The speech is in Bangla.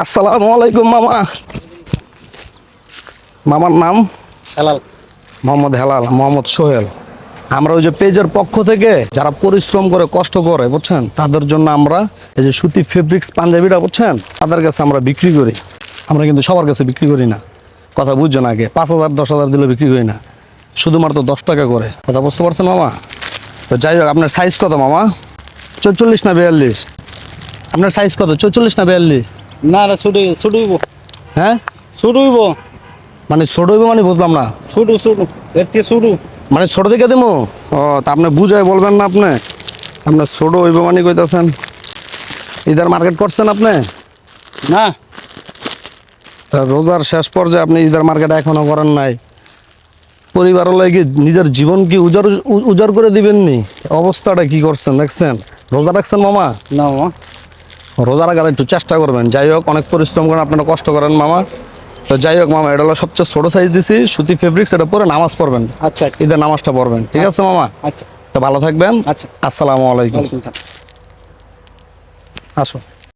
আসসালামু আলাইকুম মামা। মামার নাম হেলাল মোহাম্মদ হেলাল, মোহাম্মদ সোহেল। আমরা ওই যে পেজের পক্ষ থেকে যারা পরিশ্রম করে কষ্ট করে বুঝছেন, তাদের জন্য আমরা এই যে সুতি ফেব্রিক্স পাঞ্জাবিটা বুঝছেন, তাদের কাছে আমরা বিক্রি করি। আমরা কিন্তু সবার কাছে বিক্রি করি না, কথা বুঝছেন। আগে 5,000 10,000 দিলে বিক্রি করি না, শুধুমাত্র 10 টাকা করে। কথা বুঝতে পারছেন মামা? তো যাই হোক, আপনার সাইজ কত মামা? 44 না 42? আপনার সাইজ কত, 44 না 42? না রে ছুটুইব হ্যাঁ, ছুটুইব মানে ছোট হইব মানে বুঝলাম না। ছুটু এর চেয়ে ছুটু মানে ছোট থেকে দেবো? ও, তা আপনি বুঝাই বলবেন না আপনি? আপনার ছোট হইব মানে কইতাছেন? ঈদের মার্কেট করছেন আপনি? না। তা রোজার শেষ পর্যায়ে আপনি ঈদের মার্কেট এখনো করেন নাই? পরিবারের লাগি নিজের জীবন কি উজাড় করে দিবেন নি? অবস্থাটা কি করছেন দেখছেন? রোজা রাখছেন মামা? না মামা। রোজা রাখার একটু চেষ্টা করবেন। যাই হোক, অনেক পরিশ্রম করেন, আপনারা কষ্ট করেন মামা। তো যাই হোক মামা, এটা হলো সবচেয়ে ছোট সাইজ দিছি, সুতি ফেব্রিক্স। এটা পরে নামাজ পড়বেন, আচ্ছা ঈদের নামাজটা পড়বেন, ঠিক আছে মামা? আচ্ছা তো ভালো থাকবেন। আচ্ছা। আসসালামু আলাইকুম। ওয়ালাইকুম সালাম। আসো।